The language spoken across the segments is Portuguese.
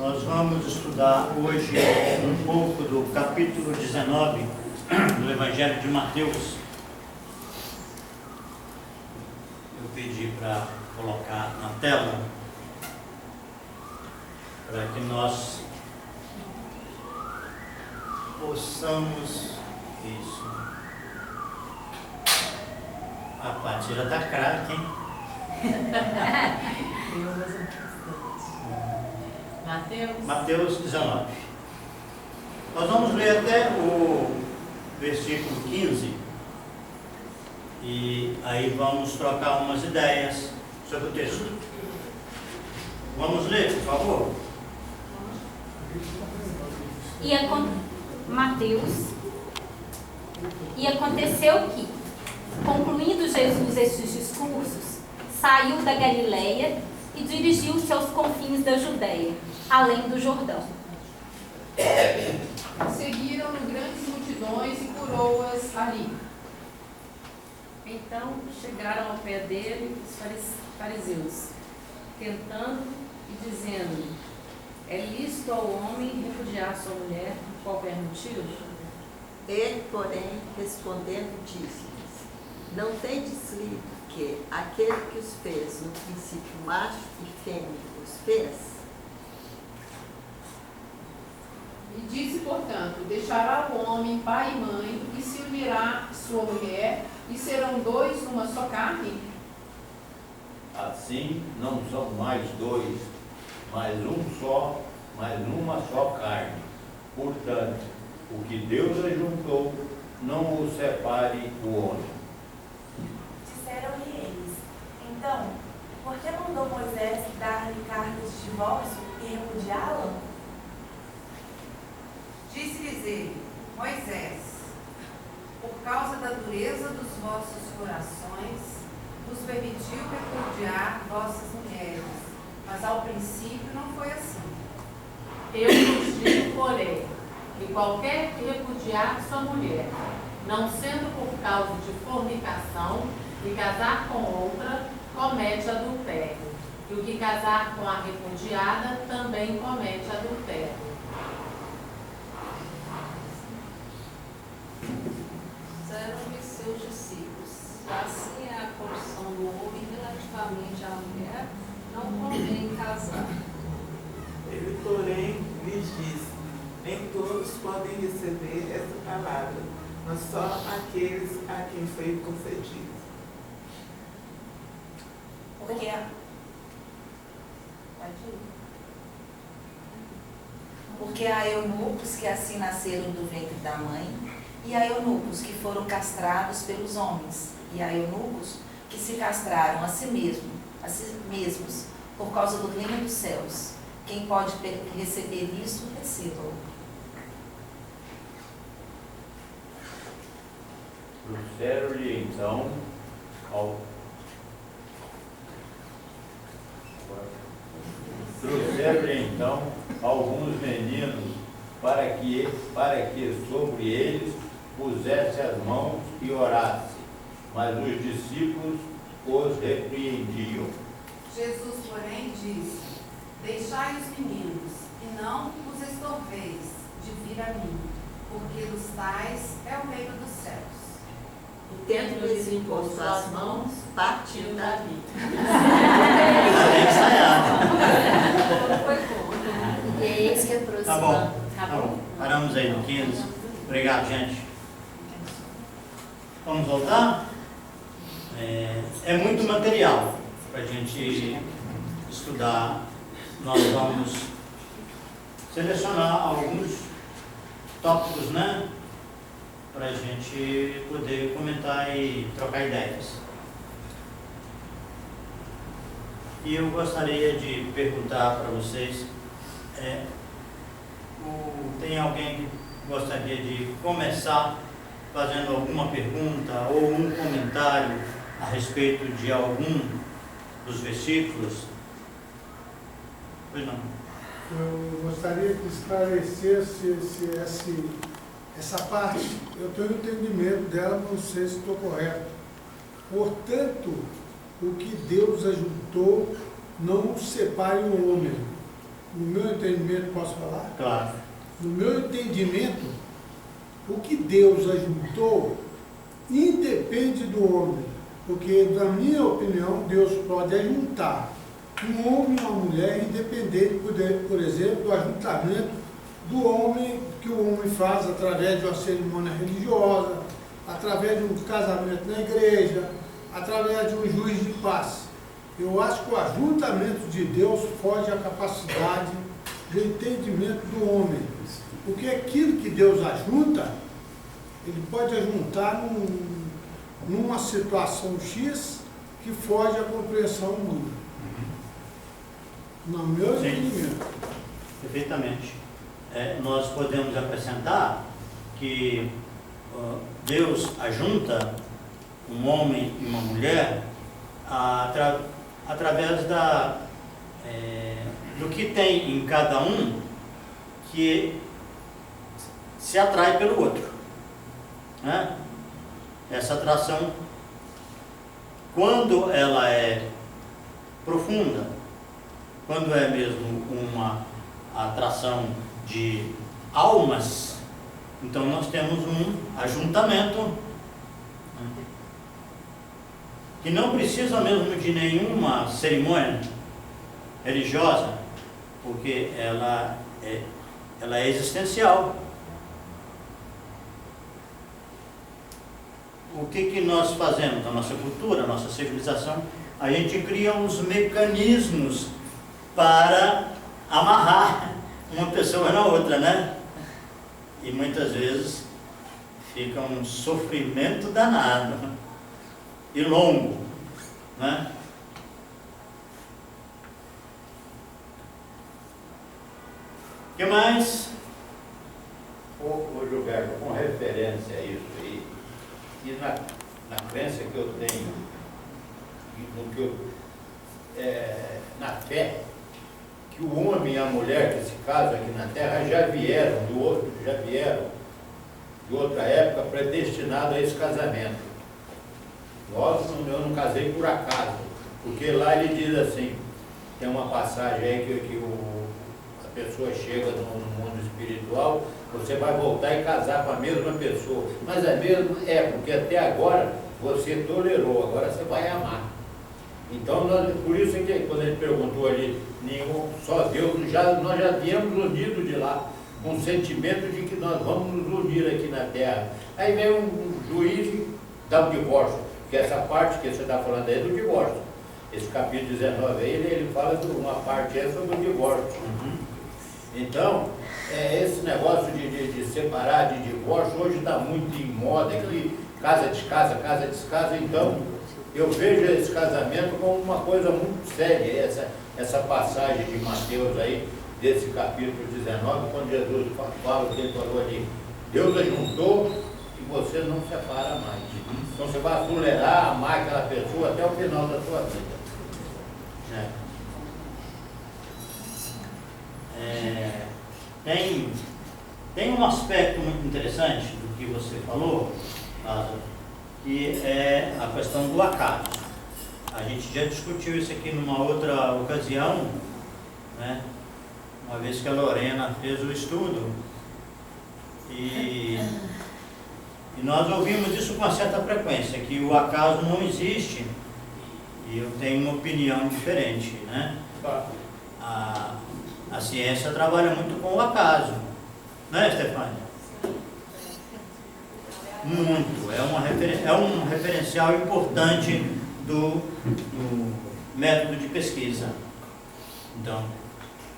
Nós vamos estudar hoje um pouco do capítulo 19 do Evangelho de Mateus. Eu pedi para colocar na tela, para que nós possamos... Isso. A Paty já está craque, hein? Mateus 19. Nós vamos ler até o versículo 15 e aí vamos trocar umas ideias sobre o texto. Vamos ler, por favor? Mateus. E aconteceu que, concluindo Jesus estes discursos, saiu da Galileia e dirigiu-se aos confins da Judéia, além do Jordão. Seguiram-no grandes multidões e curou-as ali. Então chegaram ao pé dele os fariseus, tentando e dizendo: é lícito ao homem repudiar sua mulher por qualquer motivo? Ele, porém, respondendo, disse-lhes: não tendes lido que aquele que os fez no princípio macho e fêmea os fez? E disse, portanto, deixará o homem pai e mãe e se unirá sua mulher e serão dois numa só carne? Assim não são mais dois, mas um só, mas numa só carne. Portanto, o que Deus ajuntou, não o separe o homem. Disseram-lhe eles: então, por que mandou Moisés dar-lhe cartas de divórcio e repudiá-la? Disse-lhes ele: Moisés, por causa da dureza dos vossos corações, vos permitiu repudiar vossas mulheres, mas ao princípio não foi assim. Eu vos digo, porém, que qualquer que repudiar sua mulher, não sendo por causa de fornicação, e casar com outra, comete adultério. E o que casar com a repudiada também comete adultério. Disseram-lhe seus discípulos: se assim é a condição do homem relativamente à mulher, não convém casar. Ele, porém, lhes disse: nem todos podem receber essa palavra, mas só aqueles a quem foi concedido. Porque há eunucos que assim nasceram do ventre da mãe, e há eunucos que foram castrados pelos homens, e há eunucos que se castraram a si mesmos, por causa do reino dos céus. Quem pode receber isso, receba-o. Trouxeram-lhe então alguns meninos para que sobre eles pusesse as mãos e orasse, mas os discípulos os repreendiam. Jesus, porém, disse: deixai os meninos, e não os estorveis de vir a mim, porque dos tais é o reino dos céus. E tendo-lhes imposto as mãos, partiu dali. E eis que aproximamos. Tá bom. Paramos aí no 15. Obrigado, gente. Vamos voltar? É muito material para a gente estudar. Nós vamos selecionar alguns tópicos, né? Para a gente poder comentar e trocar ideias. E eu gostaria de perguntar para vocês, tem alguém que gostaria de começar fazendo alguma pergunta ou um comentário a respeito de algum dos versículos? Pois não. Eu gostaria que esclarecesse essa parte. Eu tenho entendimento dela, não sei se estou correto. Portanto, o que Deus ajuntou, não separe o homem. no meu entendimento, posso falar? Claro. No meu entendimento, o que Deus ajuntou independe do homem. Porque, na minha opinião, Deus pode ajuntar um homem e uma mulher independente, por exemplo, do ajuntamento do homem, que o homem faz através de uma cerimônia religiosa, através de um casamento na igreja, através de um juiz de paz. Eu acho que o ajuntamento de Deus foge à capacidade do entendimento do homem. Porque aquilo que Deus ajunta, ele pode ajuntar numa situação X que foge à compreensão humana. No meu entendimento. Perfeitamente. Nós podemos acrescentar que Deus ajunta um homem e uma mulher através do que tem em cada um que se atrai pelo outro. Né? Essa atração, quando ela é profunda, quando é mesmo uma atração de almas, então nós temos um ajuntamento que não precisa mesmo de nenhuma cerimônia religiosa, porque ela é existencial. O que nós fazemos na nossa cultura, na nossa civilização? A gente cria uns mecanismos para amarrar uma pessoa na outra, né? E muitas vezes fica um sofrimento danado e longo, né? O que mais? Ô Gilberto, com referência a isso aí, e na crença que eu tenho, no que na fé, que o homem e a mulher que se casam aqui na Terra já vieram de outra época predestinados a esse casamento. Eu não casei por acaso, porque lá ele diz assim, tem uma passagem aí que a pessoa chega no mundo espiritual, você vai voltar e casar com a mesma pessoa. Mas é mesmo? Porque até agora você tolerou, agora você vai amar. Então, por isso que quando ele perguntou ali, só Deus, nós já viemos unidos de lá, com o sentimento de que nós vamos nos unir aqui na Terra. Aí vem um juiz e dá um divórcio, que essa parte que você está falando aí é do divórcio. Esse capítulo 19 aí, ele fala de uma parte sobre o divórcio. Então, esse negócio de separar, de divórcio, hoje está muito em moda aqui, casa descasa, casa descasa. Então, eu vejo esse casamento como uma coisa muito séria, essa passagem de Mateus aí, desse capítulo 19, quando Jesus fala o que ele falou ali, Deus ajuntou e você não separa mais. Então você vai tolerar, amar aquela pessoa até o final da sua vida. Tem um aspecto muito interessante do que você falou, Lázaro, que é a questão do acaso. A gente já discutiu isso aqui numa outra ocasião, né? Uma vez que a Lorena fez o estudo, e nós ouvimos isso com uma certa frequência, que o acaso não existe, e eu tenho uma opinião diferente, né? A ciência trabalha muito com o acaso, né, Stefania? Muito, é um referencial importante do método de pesquisa. Então,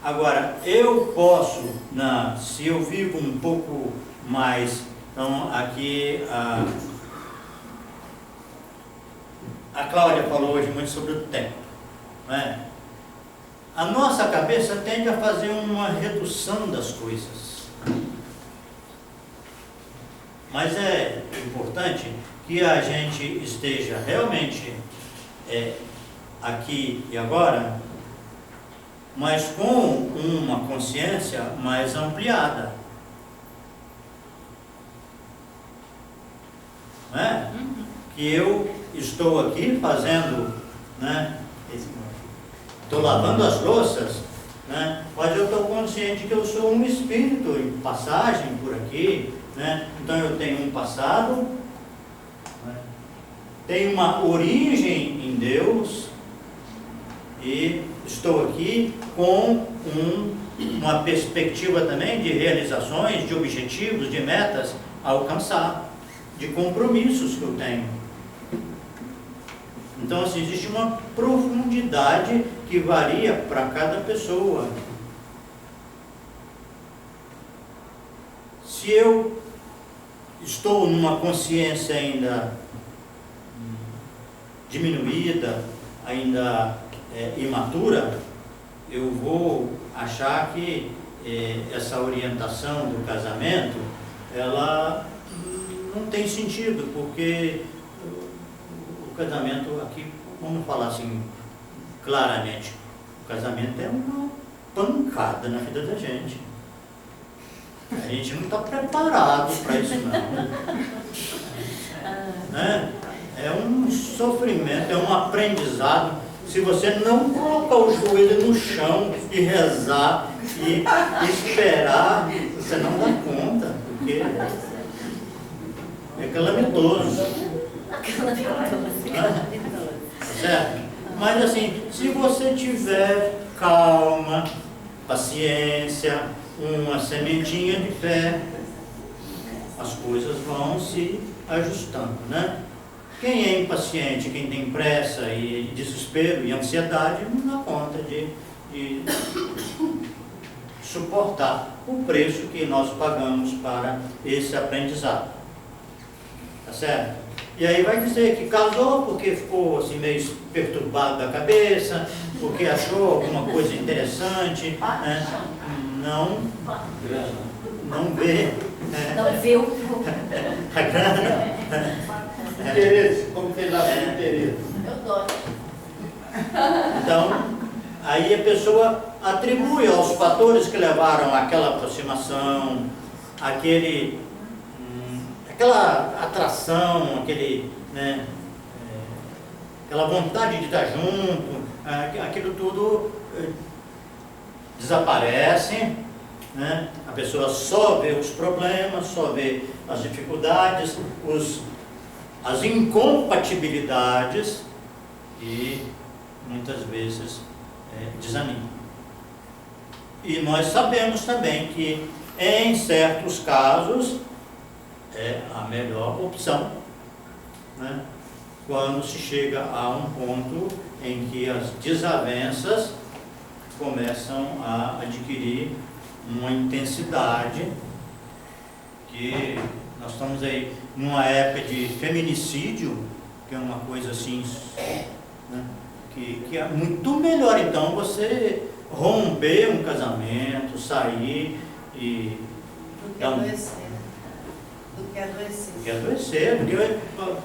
agora, eu posso, se eu vivo um pouco mais, então aqui a Cláudia falou hoje muito sobre o tempo, né? A nossa cabeça tende a fazer uma redução das coisas. Mas é importante que a gente esteja realmente aqui e agora, mas com uma consciência mais ampliada. Né? Que eu estou aqui fazendo, né? Estou lavando as louças, né? Mas eu consciente que eu sou um espírito em passagem por aqui, né? Então eu tenho um passado, né? Tenho uma origem em Deus e estou aqui com uma perspectiva também de realizações, de objetivos, de metas a alcançar, de compromissos que eu tenho. Então, assim, existe uma profundidade que varia para cada pessoa. Se eu estou numa consciência ainda diminuída, ainda imatura, eu vou achar que essa orientação do casamento, ela não tem sentido, porque o casamento aqui, vamos falar assim claramente, o casamento é uma pancada na vida da gente. A gente não está preparado para isso não. Né? É um sofrimento, é um aprendizado. Se você não colocar o joelho no chão e rezar e esperar, você não dá conta, porque é calamitoso. Certo? Mas assim, se você tiver calma, paciência, uma sementinha de fé, as coisas vão se ajustando, né? Quem é impaciente, quem tem pressa e desespero e ansiedade, não dá conta de suportar o preço que nós pagamos para esse aprendizado. Tá certo? E aí vai dizer que casou porque ficou assim meio perturbado da cabeça, porque achou alguma coisa interessante, né? Não vê. Não vê o a grana. Interesse, como tem lá interesse. Eu dou. Então, aí a pessoa atribui aos fatores que levaram àquela aproximação, aquela atração, né, aquela vontade de estar junto, aquilo tudo desaparece, né? A pessoa só vê os problemas, só vê as dificuldades, as incompatibilidades e muitas vezes desanima. E nós sabemos também que em certos casos é a melhor opção, né? Quando se chega a um ponto em que as desavenças começam a adquirir uma intensidade, que nós estamos aí numa época de feminicídio, que é uma coisa assim, né, que é muito melhor então você romper um casamento, sair e do que adoecer, do que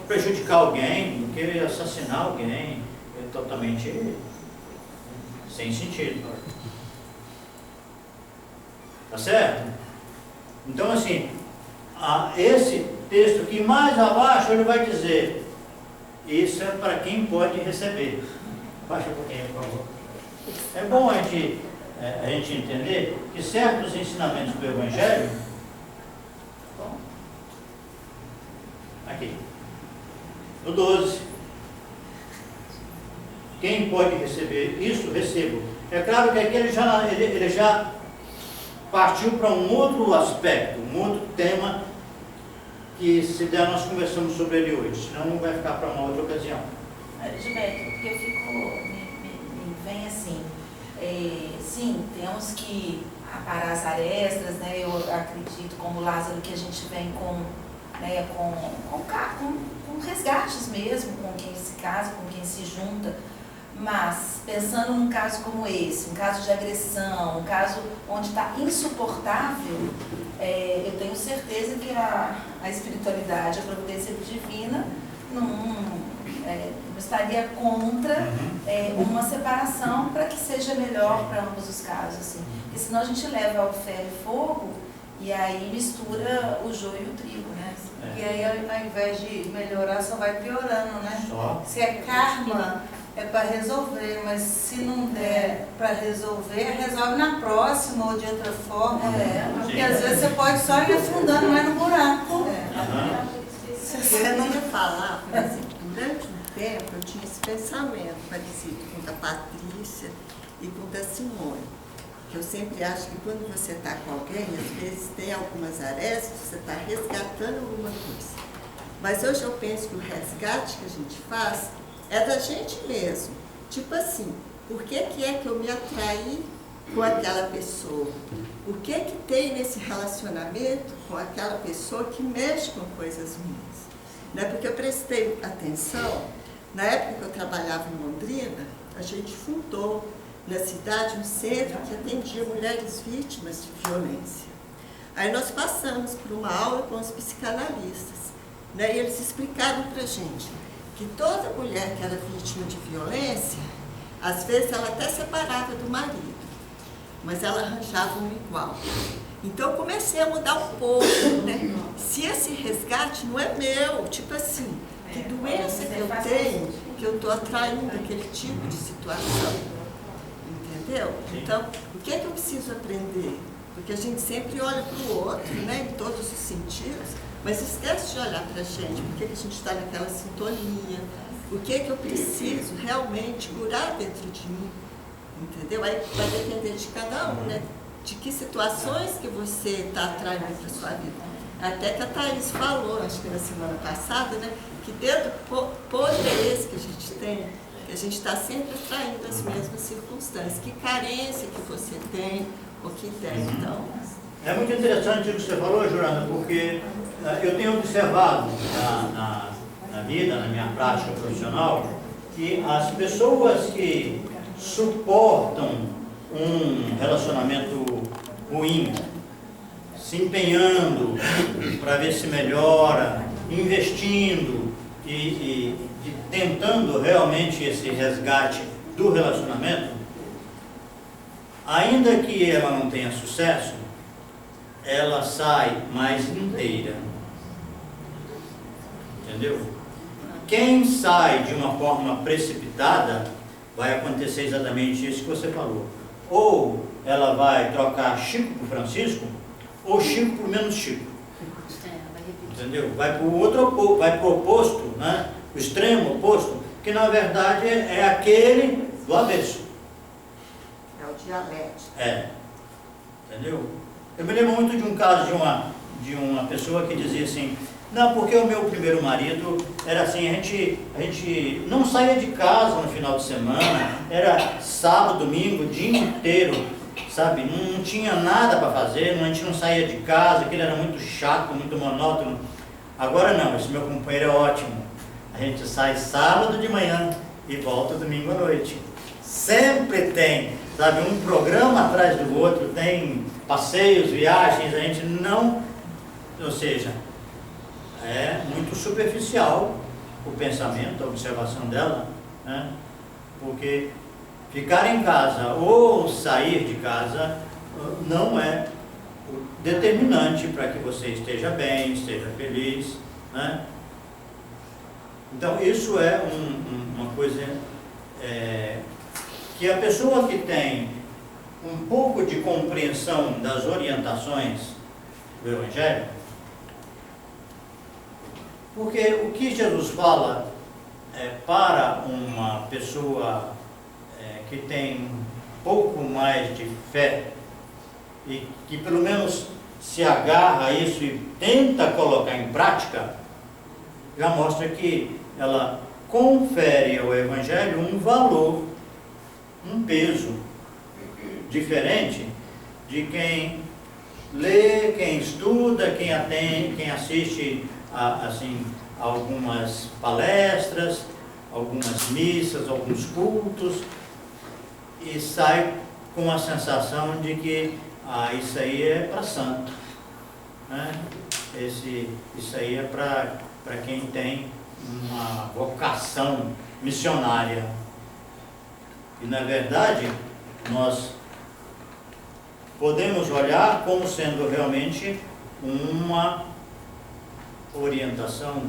prejudicar alguém, do que assassinar alguém. É totalmente sem sentido. Tá certo? Então, assim, esse texto aqui mais abaixo, ele vai dizer, isso é para quem pode receber. Baixa um pouquinho, por favor. É bom a gente entender que certos ensinamentos do Evangelho, aqui, no 12, quem pode receber isso, recebo. É claro que aqui ele já partiu para um outro aspecto, um outro tema, que se der nós conversamos sobre ele hoje, senão vai ficar para uma outra ocasião. Gilberto, porque eu fico, me vem assim, sim, temos que aparar as arestas, né? Eu acredito, como Lázaro, que a gente vem com resgates mesmo, com quem se casa, com quem se junta. Mas, pensando num caso como esse, um caso de agressão, um caso onde está insuportável, eu tenho certeza que a espiritualidade, a providência divina, não estaria contra uma separação para que seja melhor para ambos os casos. Assim. Porque senão a gente leva ao ferro e fogo e aí mistura o joio e o trigo, né? E aí, ao invés de melhorar, só vai piorando, né? Só. Se é karma, é para resolver, mas se não der para resolver, resolve na próxima ou de outra forma. Porque às vezes você pode só ir afundando mais no buraco. Se você não me falar, por exemplo, durante um tempo eu tinha esse pensamento parecido com o da Patrícia e com o da Simone. Que eu sempre acho que quando você está com alguém, às vezes tem algumas arestas, você está resgatando alguma coisa. Mas hoje eu penso que o resgate que a gente faz é da gente mesmo. Tipo assim, por que é que eu me atraí com aquela pessoa? O que tem nesse relacionamento com aquela pessoa que mexe com coisas minhas? Não é porque eu prestei atenção, na época que eu trabalhava em Londrina, a gente fundou na cidade um centro que atendia mulheres vítimas de violência. Aí nós passamos por uma aula com os psicanalistas, né, e eles explicaram para a gente que toda mulher que era vítima de violência, às vezes ela até separava do marido, mas ela arranjava um igual. Então eu comecei a mudar um pouco, né? Se esse resgate não é meu, tipo assim, que doença que eu tenho, que eu estou atraindo aquele tipo de situação, entendeu? Então, o que eu preciso aprender? Porque a gente sempre olha para o outro, né, em todos os sentidos, mas esquece de olhar para a gente, porque a gente está naquela sintonia, o que eu preciso realmente curar dentro de mim, entendeu? Aí vai depender de cada um, né? De que situações que você está atraindo para a sua vida. Até que a Thaís falou, acho que na semana passada, né? Que dedo podre é esse que a gente tem, que a gente está sempre atraindo as mesmas circunstâncias. Que carência que você tem, o que tem, então... É muito interessante o que você falou, Juranda, porque eu tenho observado na vida, na minha prática profissional, que as pessoas que suportam um relacionamento ruim, se empenhando para ver se melhora, investindo e tentando realmente esse resgate do relacionamento, ainda que ela não tenha sucesso, ela sai mais inteira. Entendeu? Quem sai de uma forma precipitada, vai acontecer exatamente isso que você falou. Ou ela vai trocar Chico por Francisco, ou Chico por menos Chico. Entendeu? Vai para o outro, vai para o oposto, né? O extremo oposto, que na verdade é aquele do avesso. É o dialético. É. Entendeu? Eu me lembro muito de um caso de uma pessoa que dizia assim: não, porque o meu primeiro marido era assim, a gente não saía de casa no final de semana, era sábado, domingo, o dia inteiro, sabe? Não tinha nada para fazer, a gente não saía de casa, aquilo era muito chato, muito monótono. Agora não, esse meu companheiro é ótimo. A gente sai sábado de manhã e volta domingo à noite. Sempre tem, sabe, um programa atrás do outro, tem passeios, viagens, a gente não, ou seja, é muito superficial o pensamento, a observação dela, né? Porque ficar em casa ou sair de casa não é determinante para que você esteja bem, esteja feliz, né? Então isso é uma coisa que a pessoa que tem um pouco de compreensão das orientações do Evangelho, porque o que Jesus fala para uma pessoa que tem um pouco mais de fé e que pelo menos se agarra a isso e tenta colocar em prática, já mostra que ela confere ao Evangelho um valor, um peso diferente de quem lê, quem estuda, quem assiste assim, algumas palestras, algumas missas, alguns cultos, e sai com a sensação de que isso aí é para santo, né? Isso aí é para quem tem uma vocação missionária. E na verdade nós podemos olhar como sendo realmente uma orientação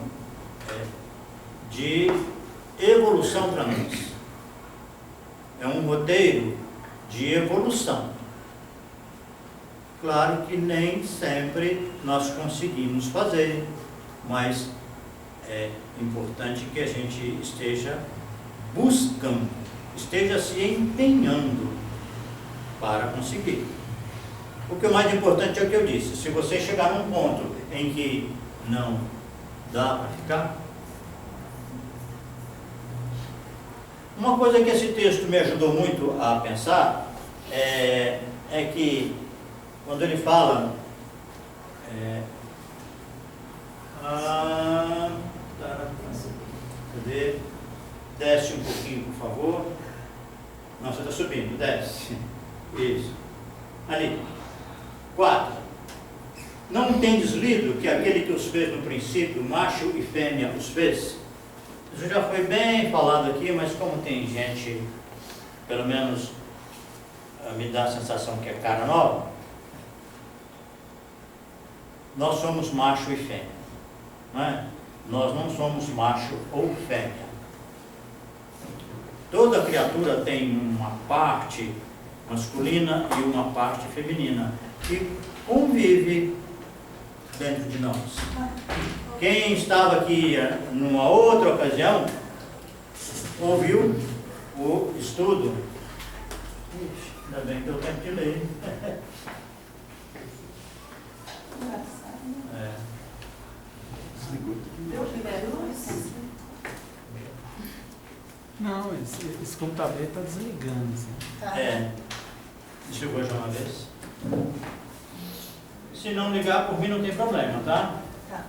de evolução para nós. é um roteiro de evolução. Claro que nem sempre nós conseguimos fazer, mas é importante que a gente esteja buscando, esteja se empenhando para conseguir. O que é mais importante é o que eu disse: se você chegar num ponto em que não dá para ficar. Uma coisa que esse texto me ajudou muito a pensar é que quando ele fala cadê? Desce um pouquinho, por favor. Não, você está subindo, desce. Isso. Ali. 4. Não tendes lido que aquele que os fez no princípio, macho e fêmea os fez? Isso já foi bem falado aqui, mas como tem gente, pelo menos me dá a sensação que é cara nova, nós somos macho e fêmea, não é? Nós não somos macho ou fêmea. Toda criatura tem uma parte masculina e uma parte feminina que convive dentro de nós. Quem estava aqui numa outra ocasião ouviu o estudo. Ixi, ainda bem que eu tenho que ler. Não, esse computador está desligando. Assim. Desligou já uma vez. Se não ligar, por mim não tem problema, tá? Tá.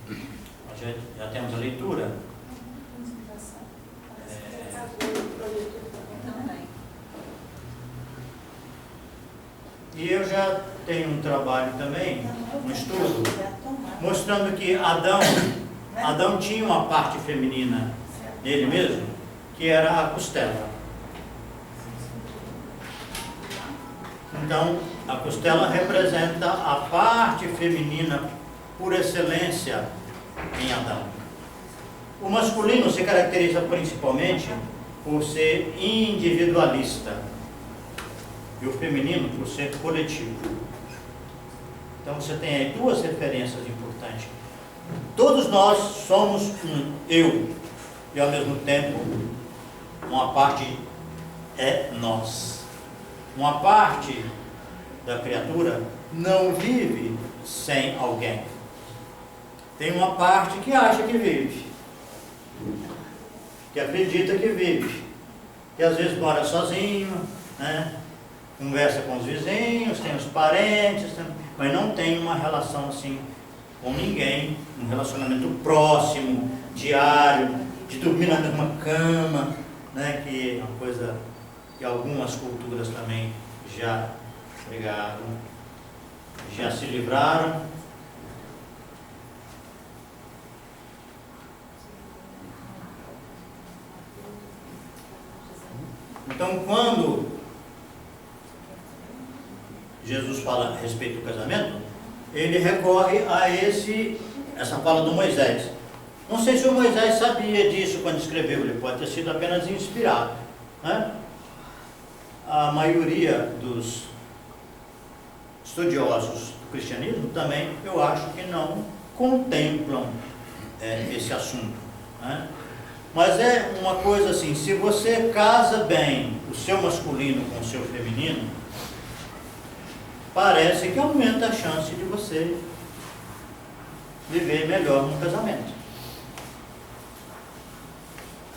Nós já temos a leitura. E eu já tenho um trabalho também, um estudo, mostrando que Adão tinha uma parte feminina nele mesmo, que era a costela. Então, a costela representa a parte feminina por excelência em Adão. O masculino se caracteriza principalmente por ser individualista e o feminino por ser coletivo. Então você tem aí duas referências importantes. Todos nós somos um eu e ao mesmo tempo uma parte é nós. Uma parte da criatura não vive sem alguém. Tem uma parte que acha que vive, que acredita que vive, que às vezes mora sozinho, né? Conversa com os vizinhos, tem os parentes, mas não tem uma relação assim com ninguém, um relacionamento próximo, diário, de dormir na mesma cama, né? Que é uma coisa que algumas culturas também já se livraram. Então, quando Jesus fala a respeito do casamento, ele recorre a essa fala do Moisés. Não sei se o Moisés sabia disso quando escreveu, ele pode ter sido apenas inspirado, né? A maioria dos estudiosos do cristianismo também, eu acho que não contemplam esse assunto, né? Mas é uma coisa assim, se você casa bem o seu masculino com o seu feminino, parece que aumenta a chance de você viver melhor no casamento.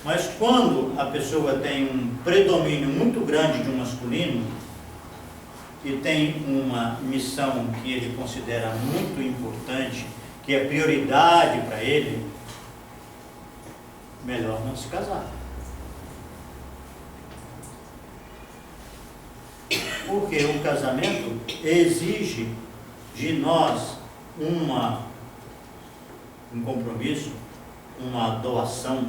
Mas quando a pessoa tem um predomínio muito grande de um masculino e tem uma missão que ele considera muito importante, que é prioridade para ele, melhor não se casar. Porque o casamento exige de nós um compromisso, uma doação,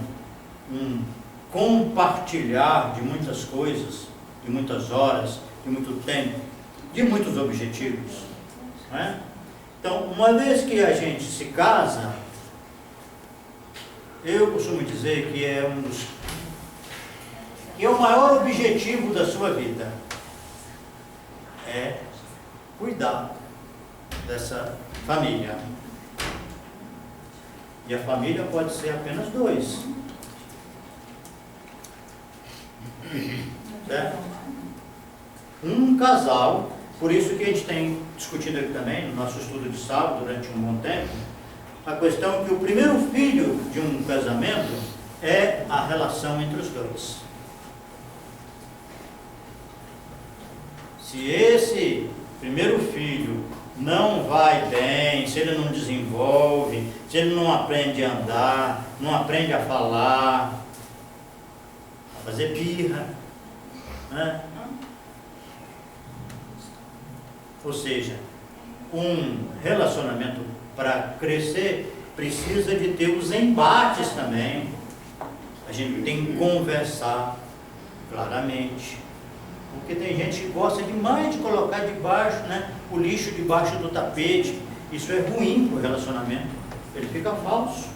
um compartilhar de muitas coisas, de muitas horas, de muito tempo, de muitos objetivos, não é? Então, uma vez que a gente se casa, eu costumo dizer que é um dos E é o maior objetivo da sua vida é cuidar dessa família. E a família pode ser apenas 2. Certo? Um casal, por isso que a gente tem discutido aqui também, no nosso estudo de sábado, durante um bom tempo, a questão que o primeiro filho de um casamento é a relação entre os 2. Se esse primeiro filho não vai bem, se ele não desenvolve, se ele não aprende a andar, não aprende a falar, a fazer birra, né? Ou seja, um relacionamento para crescer precisa de ter os embates também. A gente tem que conversar claramente. Porque tem gente que gosta demais de colocar debaixo, né, o lixo debaixo do tapete. Isso é ruim para o relacionamento. Ele fica falso.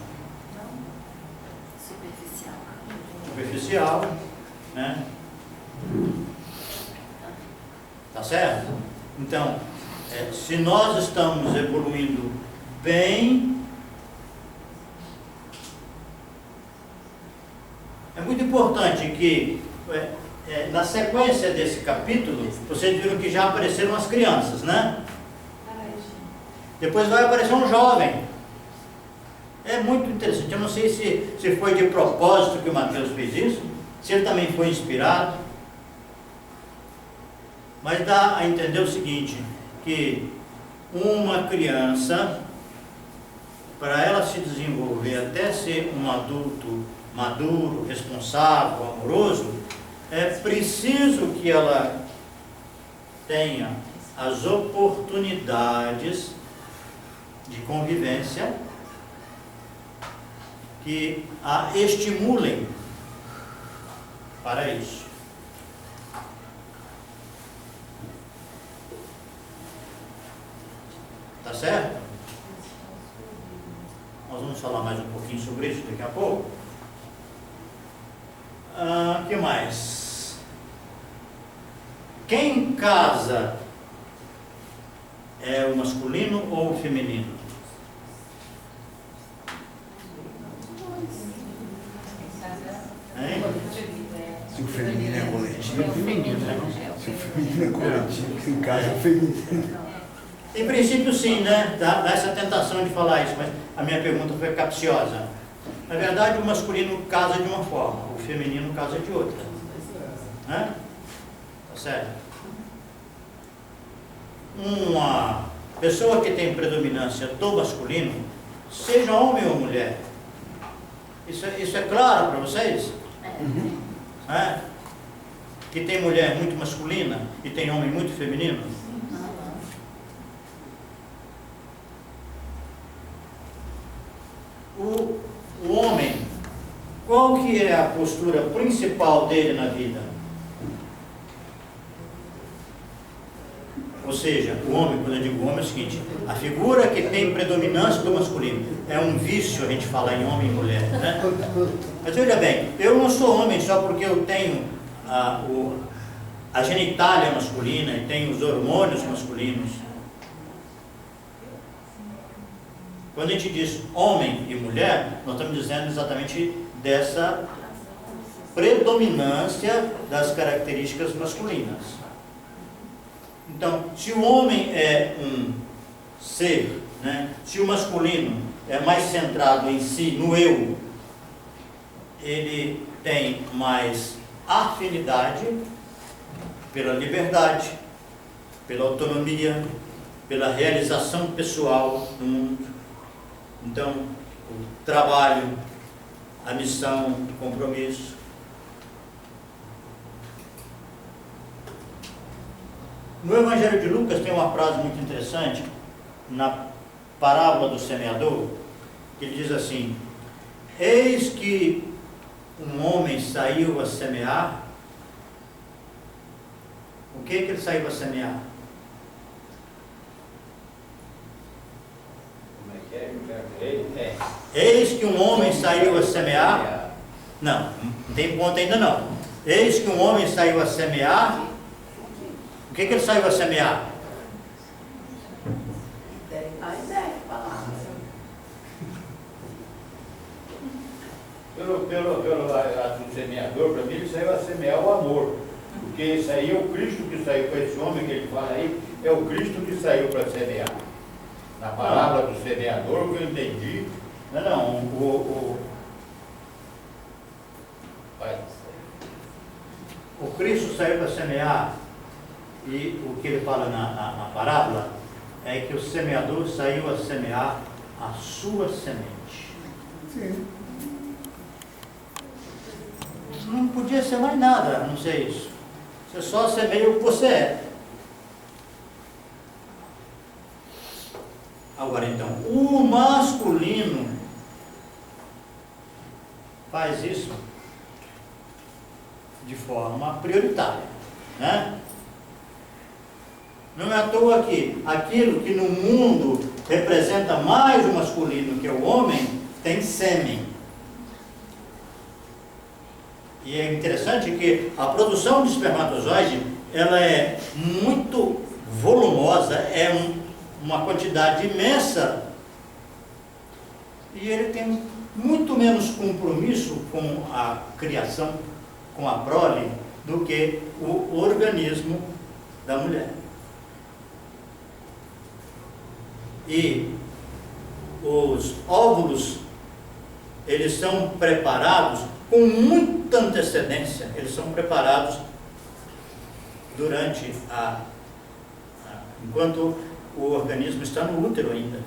Superficial. Né? Tá certo? Então, se nós estamos evoluindo bem, é muito importante que na sequência desse capítulo, vocês viram que já apareceram as crianças, né? Depois vai aparecer um jovem. É muito interessante. Eu não sei se foi de propósito que o Mateus fez isso, se ele também foi inspirado, mas dá a entender o seguinte, que uma criança, para ela se desenvolver até ser um adulto maduro, responsável, amoroso, é preciso que ela tenha as oportunidades de convivência que a estimulem para isso. Tá certo? Nós vamos falar mais um pouquinho sobre isso daqui a pouco. O que mais? Quem casa é o masculino ou o feminino? Hein? Se o feminino é coletivo, se o feminino é coletivo, quem casa é o feminino. Em princípio sim, né? Dá essa tentação de falar isso, mas a minha pergunta foi capciosa. Na verdade, o masculino casa de uma forma, o feminino casa de outra. Né? Tá certo? Uma pessoa que tem predominância do masculino, seja homem ou mulher, isso é claro para vocês? É? Que tem mulher muito masculina e tem homem muito feminino? O homem, qual que é a postura principal dele na vida? Ou seja, o homem, quando eu digo homem, é o seguinte, a figura que tem predominância do masculino. É um vício a gente falar em homem e mulher, né? Mas olha bem, eu não sou homem só porque eu tenho a genitália masculina e tenho os hormônios masculinos. Quando a gente diz homem e mulher, nós estamos dizendo exatamente dessa predominância das características masculinas. Então, se o homem é um ser, né, se o masculino é mais centrado em si, no eu, ele tem mais afinidade pela liberdade, pela autonomia, pela realização pessoal no mundo. Então, o trabalho, a missão, o compromisso. No Evangelho de Lucas tem uma frase muito interessante, na parábola do semeador, que ele diz assim: eis que um homem saiu a semear. O que ele saiu a semear? Eis que um homem saiu a semear. Não tem ponto ainda não. eis que um homem saiu a semear. O que ele saiu a semear? A ideia, a palavra. Pelo ato do semeador, para mim, ele saiu a semear o amor. Porque isso aí é o Cristo que saiu para esse homem que ele fala aí, é o Cristo que saiu para semear. Na palavra do semeador, o que eu entendi. O Cristo saiu para semear, e o que ele fala na parábola é que o semeador saiu a semear a sua semente. Sim. Não podia ser mais nada, a não ser isso. Você só semeia o que você é. Agora então, o masculino faz isso de forma prioritária, né? Não é à toa que aquilo que no mundo representa mais o masculino que o homem, tem sêmen. E é interessante que a produção de espermatozoide, ela é muito volumosa, é uma quantidade imensa, e ele tem muito menos compromisso com a criação, com a prole, do que o organismo da mulher. E os óvulos, eles são preparados com muita antecedência, eles são preparados durante enquanto o organismo está no útero ainda.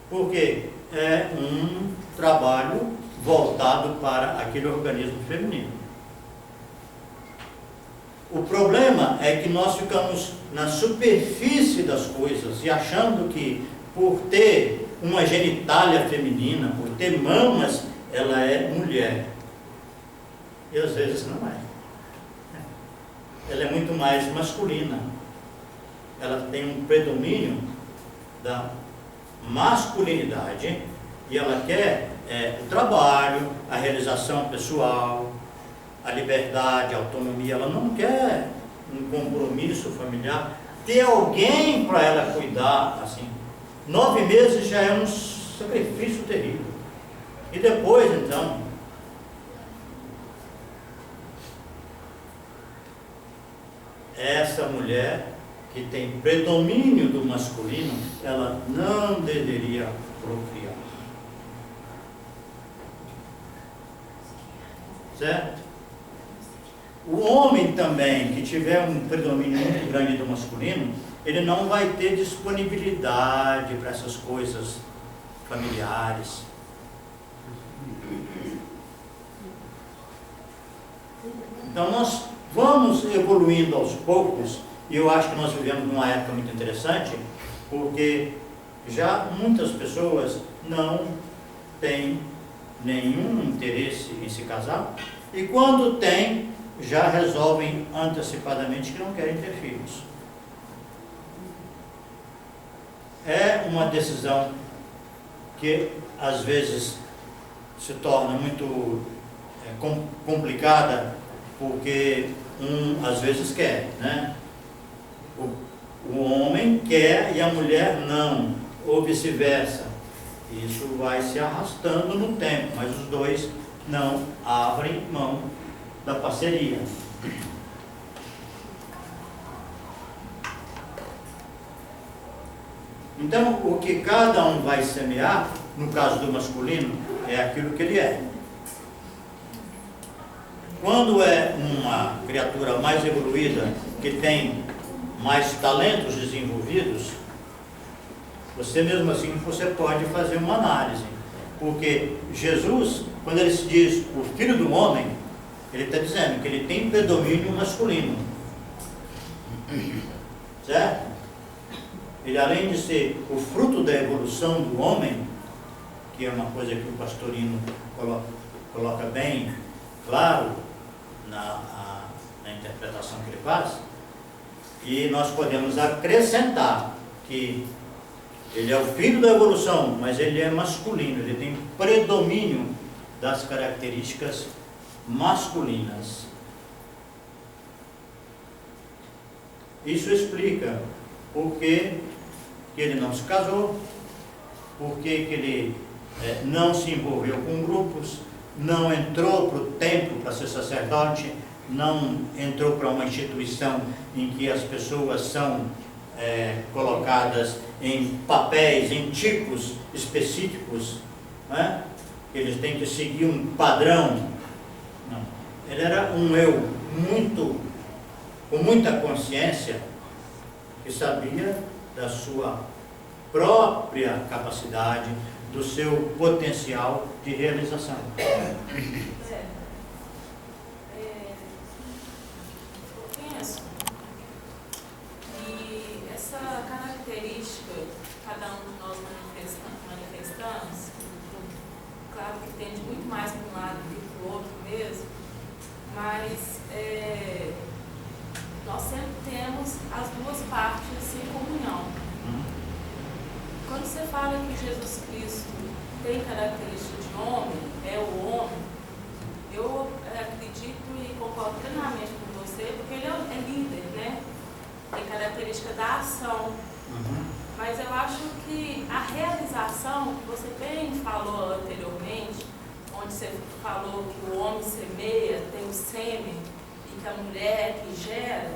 Porque é um trabalho voltado para aquele organismo feminino. O problema é que nós ficamos na superfície das coisas e achando que por ter uma genitália feminina, por ter mamas, ela é mulher. E às vezes não é. Ela é muito mais masculina. Ela tem um predomínio da masculinidade e ela quer o trabalho, a realização pessoal, a liberdade, a autonomia. Ela não quer um compromisso familiar, ter alguém para ela cuidar, assim. 9 meses já é um sacrifício terrível. E depois, então, essa mulher que tem predomínio do masculino, ela não deveria procriar. Certo? O homem também, que tiver um predomínio muito grande do masculino, ele não vai ter disponibilidade para essas coisas familiares. Então nós vamos evoluindo aos poucos, e eu acho que nós vivemos numa época muito interessante, porque já muitas pessoas não têm nenhum interesse em se casar, e quando têm, já resolvem antecipadamente que não querem ter filhos. É uma decisão que às vezes se torna muito complicada, porque às vezes quer, né? O homem quer e a mulher não, ou vice-versa. Isso vai se arrastando no tempo, mas os dois não abrem mão da parceria. Então, o que cada um vai semear, no caso do masculino, é aquilo que ele é. Quando é uma criatura mais evoluída, que tem mais talentos desenvolvidos, você mesmo assim você pode fazer uma análise. Porque Jesus, quando ele se diz o Filho do Homem, ele está dizendo que ele tem predomínio masculino. Certo? Ele, além de ser o fruto da evolução do homem, que é uma coisa que o pastorino coloca bem claro na interpretação que ele faz, e nós podemos acrescentar que ele é o filho da evolução, mas ele é masculino, ele tem predomínio das características masculinas. Isso explica por que ele não se casou, por que ele não se envolveu com grupos, não entrou para o templo para ser sacerdote, não entrou para uma instituição em que as pessoas são colocadas em papéis, em tipos específicos, né? Eles têm que seguir um padrão. Não. Ele era um eu com muita consciência, que sabia da sua própria capacidade, do seu potencial de realização. Eu penso que essa característica que cada um de nós manifestamos, claro que tende muito mais para um lado do que para o outro mesmo, mas nós sempre temos as duas partes em comunhão. Quando você fala que Jesus Cristo tem característica de homem, é o homem, eu acredito e concordo plenamente com você, porque ele é líder, né? Tem característica da ação. Mas eu acho que a realização, que você bem falou anteriormente, onde você falou que o homem semeia, tem o sêmen, e que a mulher que gera,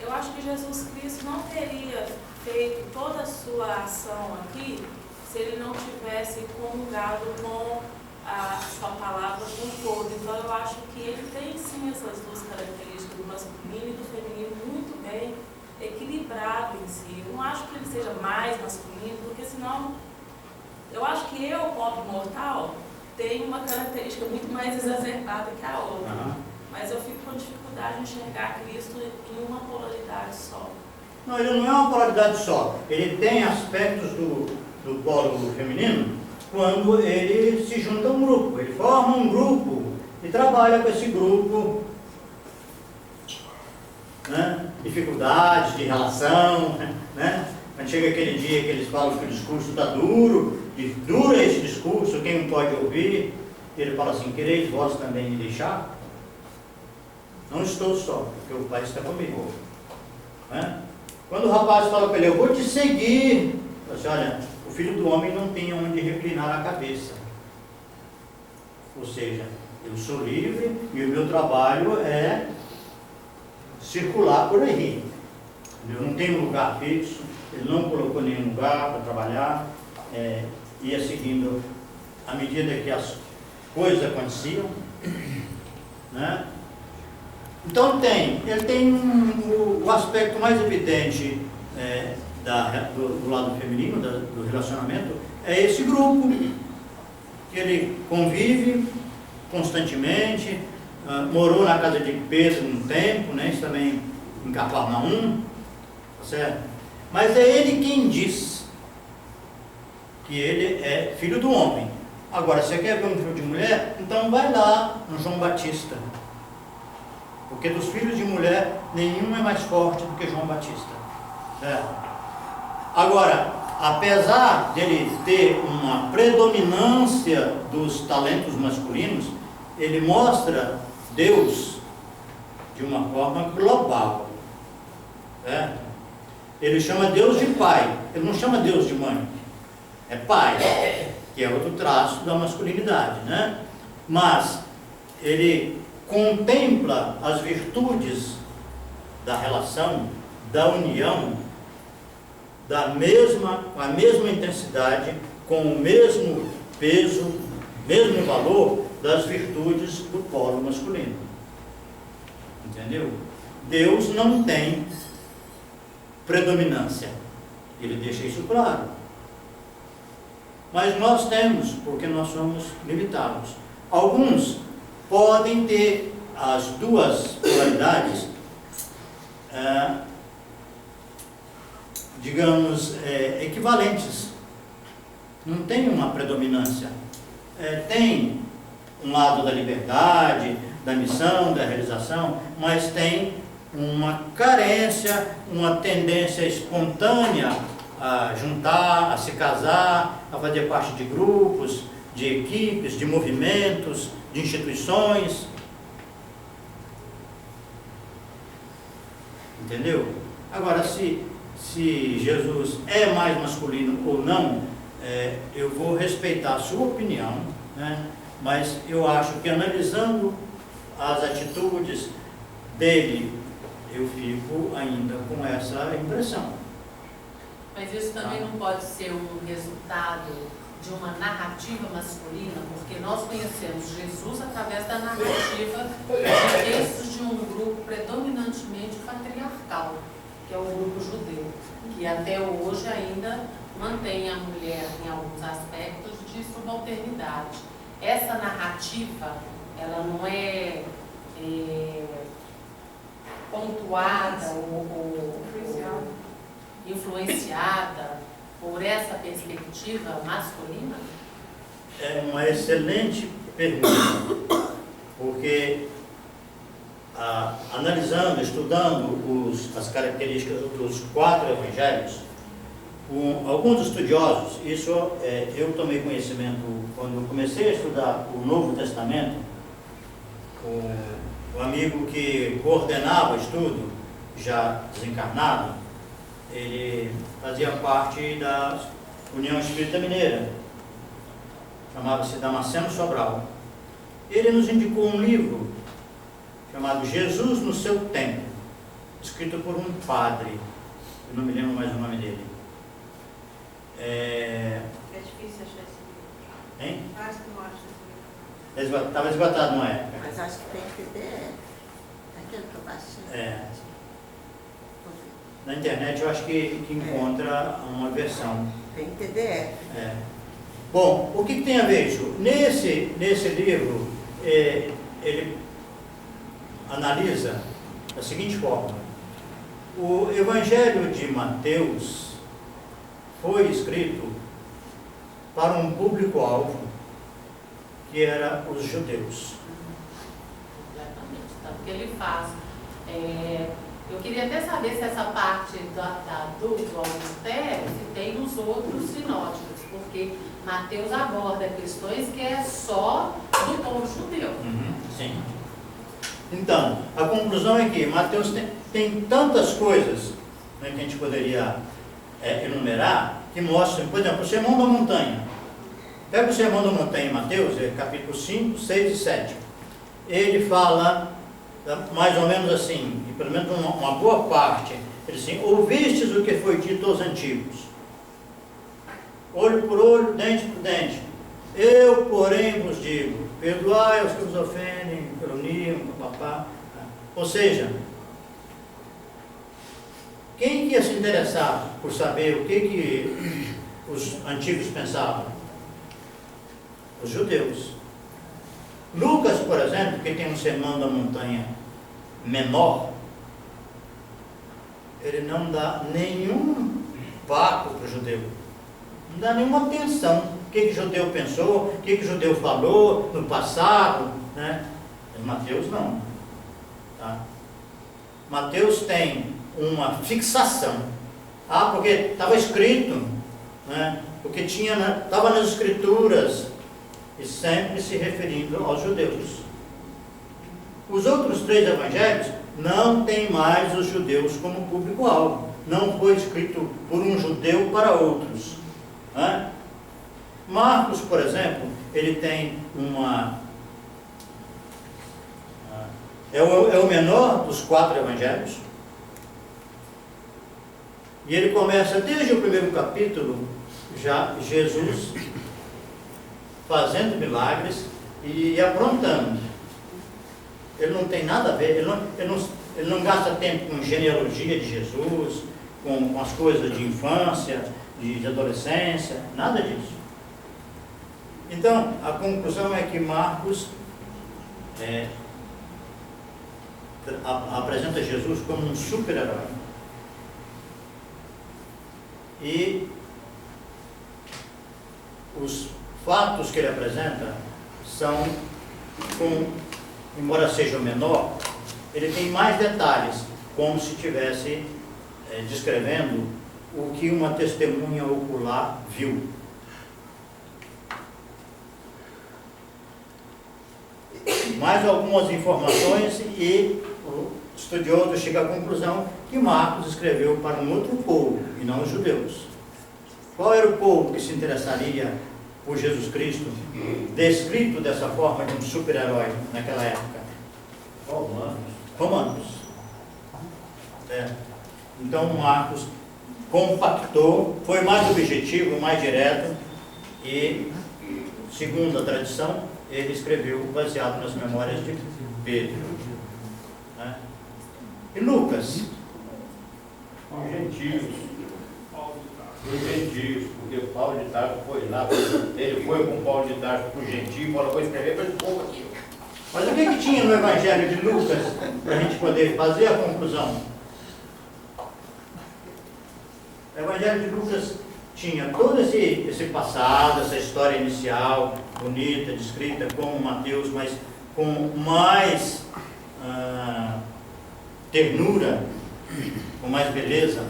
eu acho que Jesus Cristo não teria feito toda a sua ação aqui se ele não tivesse comungado com a sua palavra com todo. Então eu acho que ele tem sim essas duas características, do masculino e do feminino, muito bem equilibrado em si. Eu não acho que ele seja mais masculino, porque senão eu acho que eu, pobre mortal, tenho uma característica muito mais exacerbada que a outra. Mas eu fico com dificuldade em enxergar Cristo em uma polaridade só. Não, ele não é uma polaridade só. Ele tem aspectos do polo feminino quando ele se junta a um grupo. Ele forma um grupo e trabalha com esse grupo, né? Dificuldades de relação, né? Quando chega aquele dia que eles falam que o discurso está duro, duro é esse discurso, quem não pode ouvir, ele fala assim: quereis vós também me deixar? Não estou só, porque o Pai está comigo. Né? Quando o rapaz fala para ele: eu vou te seguir, fala assim: olha, o filho do homem não tem onde reclinar a cabeça. Ou seja, eu sou livre e o meu trabalho é circular por aí. Eu não tenho lugar fixo, ele não colocou nenhum lugar para trabalhar, ia seguindo à medida que as coisas aconteciam, né? Então ele tem o aspecto mais evidente do lado feminino, do relacionamento, é esse grupo, que ele convive constantemente, morou na casa de Pedro um tempo, né? Isso também em Cafarnaum, tá certo? Mas é ele quem diz que ele é filho do homem. Agora, você quer ver um filho de mulher? Então vai lá no João Batista. Porque dos filhos de mulher, nenhum é mais forte do que João Batista. Certo? Agora, apesar dele ter uma predominância dos talentos masculinos, ele mostra Deus de uma forma global. Certo? Ele chama Deus de pai, ele não chama Deus de mãe. É pai, que é outro traço da masculinidade, né? Mas ele contempla as virtudes da relação, da união, com a mesma intensidade, com o mesmo peso, mesmo valor das virtudes do polo masculino. Entendeu? Deus não tem predominância. Ele deixa isso claro. Mas nós temos, porque nós somos limitados. Alguns podem ter as duas polaridades, digamos, equivalentes. Não tem uma predominância. Tem um lado da liberdade, da missão, da realização, mas tem uma carência, uma tendência espontânea a juntar, a se casar, a fazer parte de grupos, de equipes, de movimentos, de instituições. Entendeu? Agora, se Jesus é mais masculino ou não, eu vou respeitar a sua opinião, né? Mas eu acho que analisando as atitudes dele, eu fico ainda com essa impressão. Mas isso também não pode ser um resultado de uma narrativa masculina, porque nós conhecemos Jesus através da narrativa de textos de um grupo predominantemente patriarcal, que é o grupo judeu, que até hoje ainda mantém a mulher em alguns aspectos de subalternidade. Essa narrativa, ela não é pontuada ou influenciada por essa perspectiva masculina? É uma excelente pergunta, porque analisando, estudando as características dos 4 evangelhos, alguns estudiosos, isso eu tomei conhecimento quando eu comecei a estudar o Novo Testamento, o amigo que coordenava o estudo, já desencarnado, ele fazia parte da União Espírita Mineira, chamava-se Damasceno Sobral. Ele nos indicou um livro chamado Jesus no Seu Tempo, escrito por um padre, eu não me lembro mais o nome dele. É difícil achar esse livro. Hein? Acho que não acho esse livro. Estava esgotado numa época. Mas acho que tem PDF. Aquele que eu baixei. Na internet eu acho que encontra uma versão. Tem PDF. Bom, o que tem a ver isso? Nesse livro, ele analisa da seguinte forma: o Evangelho de Mateus foi escrito para um público-alvo que era os judeus. Exatamente, tanto que ele faz. Eu queria até saber se essa parte do adultério se tem nos outros sinóticos, porque Mateus aborda questões que é só do povo judeu. Sim. Então, a conclusão é que Mateus tem tantas coisas, né, que a gente poderia enumerar, que mostram, por exemplo, o Sermão da Montanha. Pega o Sermão da Montanha em Mateus, capítulo 5, 6 e 7. Ele fala mais ou menos assim, e pelo menos uma boa parte, ele diz assim: ouvistes o que foi dito aos antigos, olho por olho, dente por dente. Eu, porém, vos digo, perdoai os que vos ofendem, caluniam, papapá. Ou seja, quem que ia se interessar por saber o que os antigos pensavam? Os judeus. Lucas, por exemplo, que tem um Sermão da Montanha menor, ele não dá nenhum vácuo para o judeu, não dá nenhuma atenção. O que o judeu pensou, o que o judeu falou no passado, né? Mas Mateus não. Tá? Mateus tem uma fixação. Porque estava escrito, né? Porque estava nas escrituras, e sempre se referindo aos judeus. Os outros 3 evangelhos não tem mais os judeus como público-alvo. Não foi escrito por um judeu para outros. Né? Marcos, por exemplo, ele tem é o menor dos 4 evangelhos. E ele começa desde o primeiro capítulo, já Jesus fazendo milagres e aprontando. Ele não tem nada a ver, ele não gasta tempo com genealogia de Jesus, com as coisas de infância, de adolescência, nada disso. Então, a conclusão é que Marcos apresenta Jesus como um super-herói. E os fatos que ele apresenta são, embora seja o menor, ele tem mais detalhes, como se estivesse descrevendo o que uma testemunha ocular viu. mais algumas informações e o estudioso chega à conclusão que Marcos escreveu para um outro povo, e não os judeus. Qual era o povo que se interessaria por Jesus Cristo, descrito dessa forma de um super-herói naquela época? Romanos. Então Marcos compactou, foi mais objetivo, mais direto, e, segundo a tradição, ele escreveu baseado nas memórias de Pedro. E Lucas? Os gentios. Os gentios, porque Paulo de Tarso foi lá, ele foi com Paulo de Tarso para o gentio e falou: vou escrever para esse povo aqui. Mas o que tinha no Evangelho de Lucas para a gente poder fazer a conclusão? O Evangelho de Lucas tinha todo esse passado, essa história inicial, bonita, descrita como Mateus, mas com mais ternura, com mais beleza.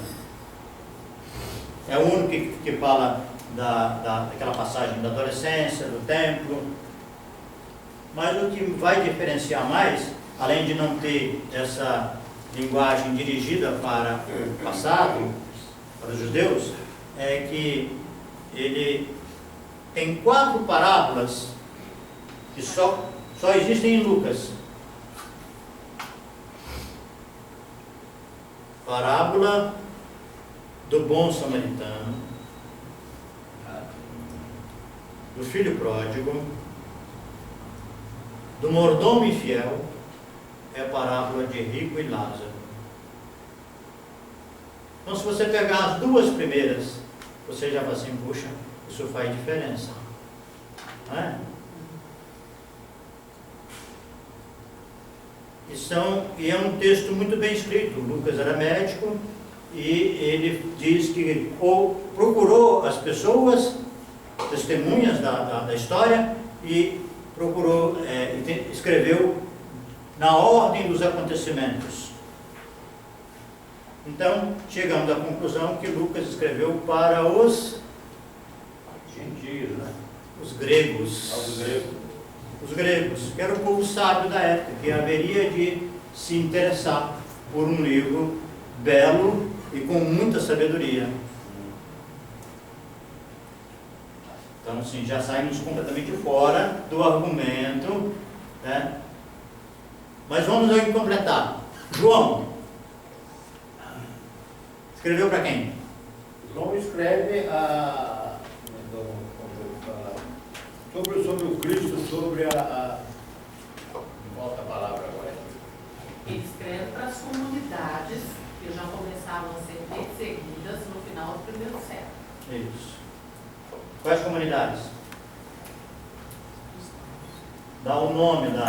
É o único que fala daquela passagem da adolescência, do templo. Mas o que vai diferenciar mais, além de não ter essa linguagem dirigida para o passado, para os judeus, é que ele tem 4 parábolas que só existem em Lucas. Parábola do bom samaritano, do filho pródigo, do mordomo infiel, é a parábola de rico e Lázaro. Então, se você pegar as 2 primeiras, você já vai assim: puxa, isso faz diferença, não é? E é um texto muito bem escrito. Lucas era médico e ele diz que procurou as pessoas, testemunhas da história, e escreveu na ordem dos acontecimentos. Então, chegamos à conclusão que Lucas escreveu para os Gentios, né? Os gregos. Os gregos, que era o povo sábio da época, que haveria de se interessar por um livro belo e com muita sabedoria. Então, assim, já saímos completamente fora do argumento, né? Mas vamos aí completar. João escreveu para quem? João escreve sobre o Cristo, sobre volta a palavra agora. Ele escreve para as comunidades que já começavam a ser perseguidas no final do primeiro século. Isso. Quais comunidades? Dá o nome da...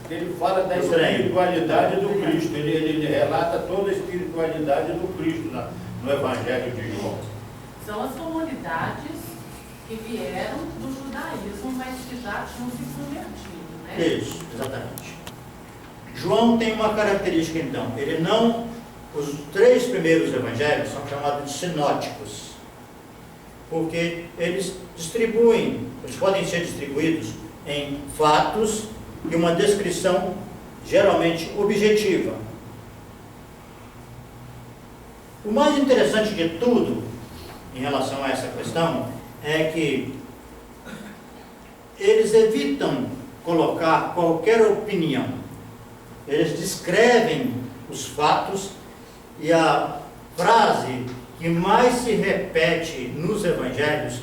Ele fala da espiritualidade do Cristo, ele relata toda a espiritualidade do Cristo no Evangelho de João. São as comunidades que vieram do judaísmo, mas que já tinham se convertido, né? Isso, exatamente. João tem uma característica, então. Os 3 primeiros evangelhos são chamados de sinóticos, porque eles podem ser distribuídos em fatos e uma descrição geralmente objetiva. O mais interessante de tudo em relação a essa questão é que eles evitam colocar qualquer opinião. Eles descrevem os fatos, e a frase que mais se repete nos evangelhos